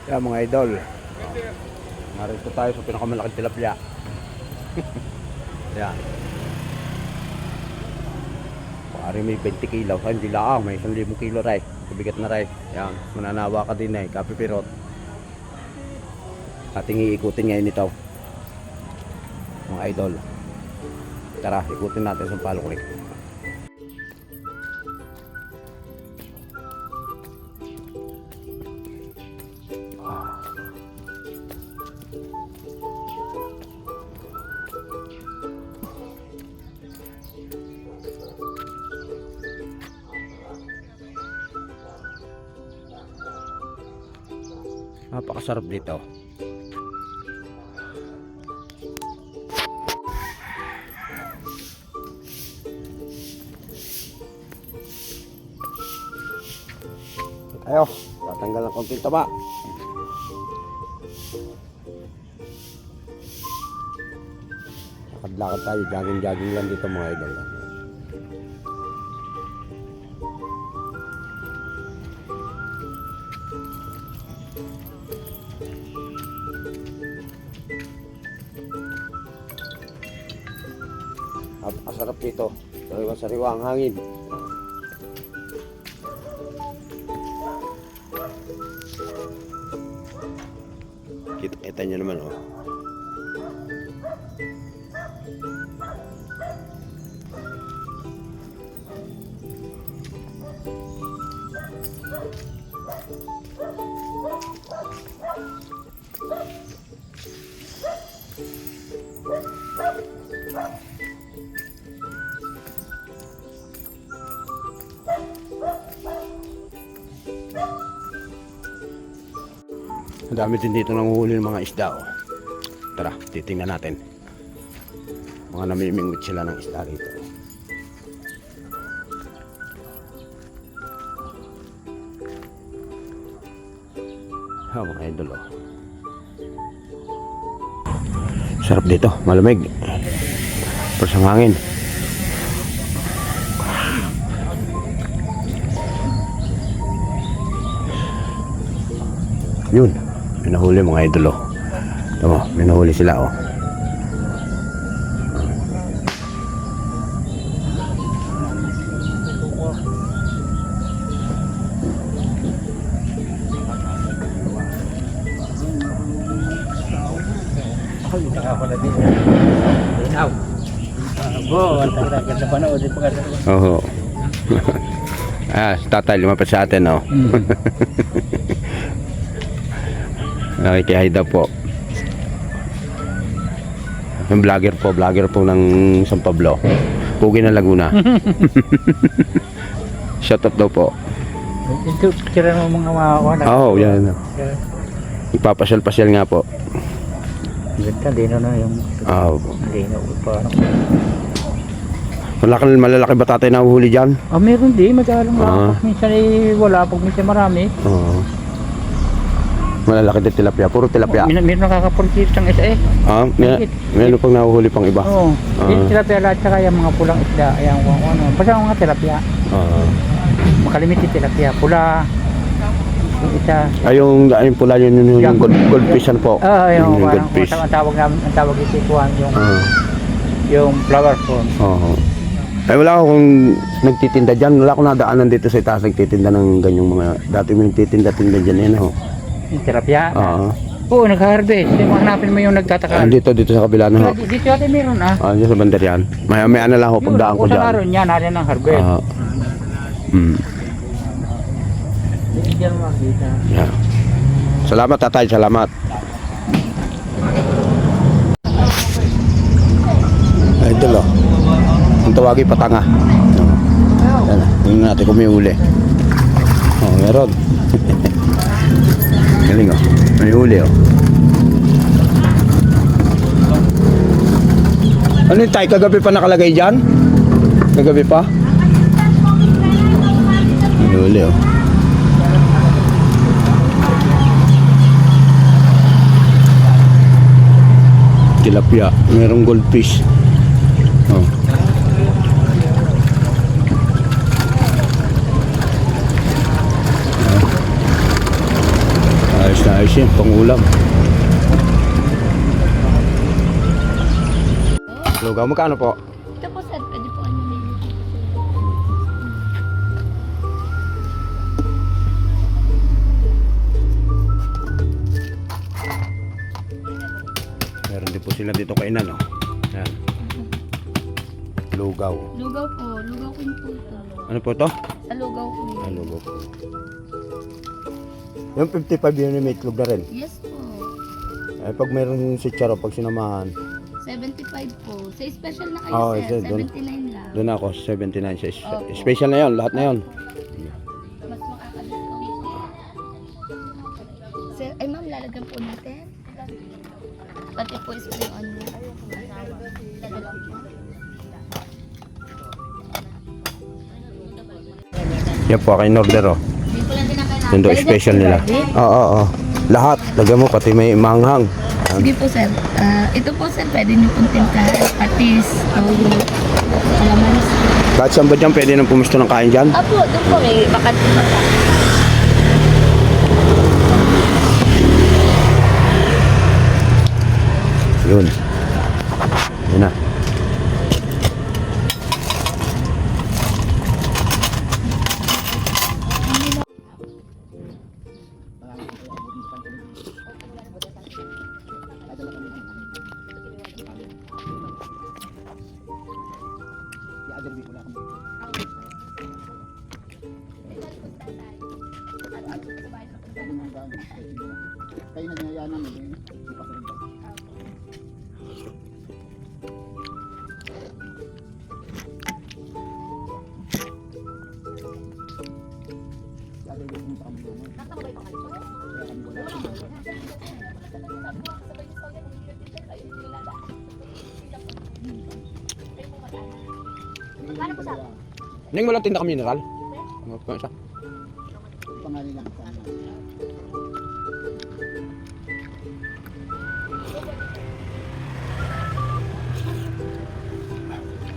Yan mga idol. Narito tayo sa pinakamalaking tilapia. Yan. Pari may 20 kilo. Hindi lang. May 1,000 kilo rin. Kabigat na rin. Yan. Mananawa ka din eh. Kapipirot. Ating iikutin ngayon ito. Mga idol. Tara, ikutin natin sa Palo Creek. Napakasarap dito. Ayo, tatanggal ng konting taba. Lakad-lakad tayo, jogging-jogging lang dito mga idol. Napakasarap dito. Sariwa-sariwa ang hangin. Kita nyo naman oh. Ang dami din dito nanguhuli ng mga isda oh. Tara, titingnan natin. Mga namimingwit sila ng isda rito. Mga idol oh. Sarap dito, malamig. Persang hangin. Yun. Minahuli mga idol oh. Tama, minahuli sila oh. Oo. Si tatay lumapit sa atin oh. Nakikihay daw po. Yung vlogger po ng San Pablo. Pugi na Laguna. Shout out daw po. Ito, tira mo mga Oo, yan. Ipapasyal-pasyal nga po. Ganda, lino na yung... Oo. Lino pa. Malalaki ba tatay na uhuli dyan? Meron din. Mag-aalang lang. Minsan ay wala. Pag minsan marami. Oo. Malalaki din tilapia. Puro tilapia. Meron nakakapurkit ng isa eh. Meron pang nahuhuli pang iba. Oo. Yung tilapia lahat saka yung mga pulang isda. Ayan, ano. Basta mga tilapia. Makalimit yung tilapia. Pula. Yung isa. Ay, yung pula yun yung goldfish ano po. Yung goldfish. Ang tawag namin, ang tawag ito yung flower phone. Oo. Ay wala akong nagtitinda dyan. Wala akong nadaanan dito sa itaas nagtitinda ng ganyang mga dati may nagtitinda-tinda dyan yan ho. Yung tilapia? Oo, nag-harvest. Hanapin mo yung nagtataka. Dito sa kabila na ho. Dito natin meron Dito sa bandar yan. May ano lang ho pagdaan ko dyan. Kung naroon yan, narin ang harvest. Diyan makita. Yeah. Salamat tatay, salamat. Idol oh. Ang tawagin patanga. Yan, tingnan natin kung may huli. Meron. Galing oh. May huli oh. Ano yung tay? Kagabi pa nakalagay dyan? Kagabi pa? May huli oh. Tilapia, merong goldfish. Ayos na Ayos yun, pangulam. Lugaw, magkano po? Ito po sir, pwede po ano nila. Meron din po sila dito kainan, oh. Yan. Lugaw. Lugaw po yung po ito. Ano po to? Sa lugaw po yun. Ah, lugaw po. Yung 55 yun yung may itlog na rin. Yes po. Eh, pag meron si Charo, pag sinamahan, 75 po. Sa special na kayo Oo, sir, ito, doon. 79 lang. doon ako, 79 sa Opo. special na yon, lahat na yon. Mas makaka-discount po. Sir, ay ma'am, lalagyan po natin. Pati po spring onion. Dadala po. Yan po, kayo in order, oh. Hindi po lang din na kailangan. Yung do special nila. Oo. Lahat, lagyan mo, pati may manghang. Sige po sir. Ito po sir, pwede nyo pong tinta. Patis, toyo, kalamansi. Kahit saan ba dyan, pwede nang pumisto ng kain dyan? Apo, doon po may bakat po. Yun. Yun na. Kayo nagyaya namin, hindi pa rin. Neng walang tinda ka mineral? Ano po isa? Pangalan lang.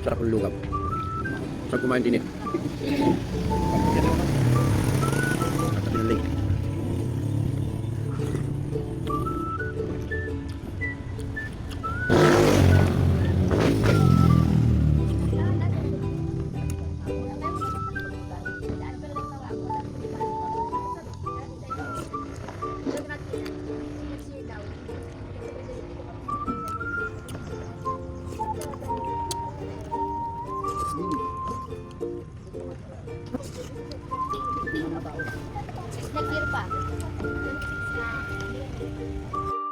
Sarap ng lugaw. Sarap kumain din eh. Sarap ng ling. Nag-year pa.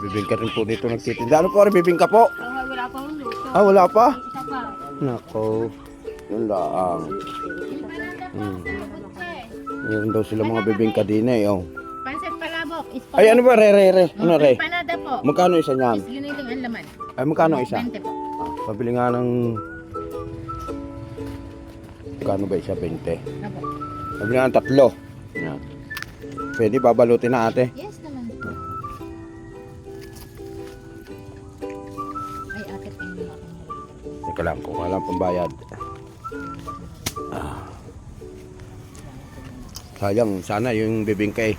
Bibingka rin po dito nagtitinda. Ano po rin bibingka po? Wala pa ulo. Ah, wala pa? Isa pa. Nako. Yun lang. Meron daw sila mga bibingka din eh. Oh. Pansit palabok. Ay, ano ba? Re. Ano re? Panada po. Magkano isa niyan? Giniling ang laman. Ay, magkano isa? 20 po. Ah, pabili nga ng... Magkano ba isa? 20. Apo. Pabili nga ng 3. Yan. Pwede babalutin na ate. Yes naman po. Ay, akit ang mga Teka lang, kung alam pambayad. Ah. Sayang, sana yung bibingka eh.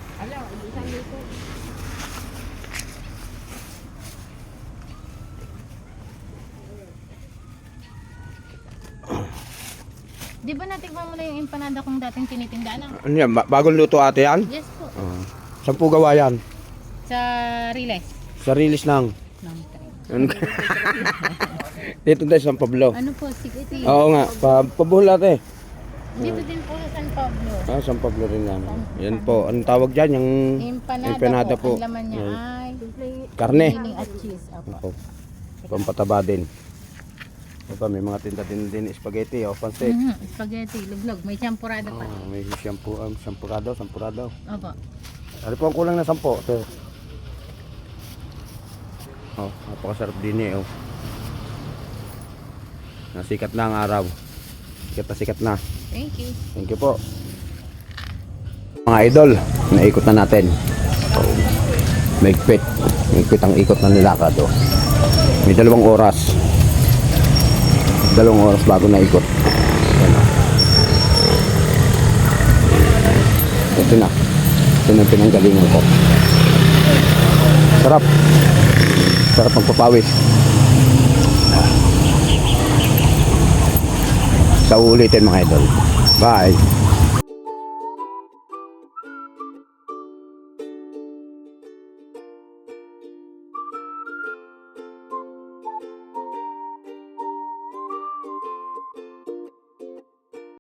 Di ba natikman mo na yung empanada kong dating tinitinda na? Ano yan? Bagong luto ate yan? Yes po. Saan po gawa yan? Sa Riles. Sa release ng... Dito tayo sa San Pablo. Ano po, sige. Oo nga, pabuhol ate. Dito din po sa San Pablo. Ah, San Pablo rin yan. Yan po, anong tawag dyan? Yung Empanada, po. Ang laman niya Yan. ay Karne. giniling at cheese. Apo. Opo. Pampataba din. Opo, may mga tinda din spaghetti o pancit. Spaghetti, luglog. May champurada pa. May sampurado. Opo. Ano po ang kulang na 10? Ito. Oh, napakasarap din eh. Oh. Nasikat na ang araw. Sikat na. Thank you. Thank you po. Mga idol, naikot na natin. Oh, Maigpit ang ikot na nilakad. Oh. May 2 oras. 2 oras bago naikot. Ayan, oh. Ito na. Ito na pinanggalingan ko. Sarap. Sarap magpapawis. Sa ulitin mga idol. Bye.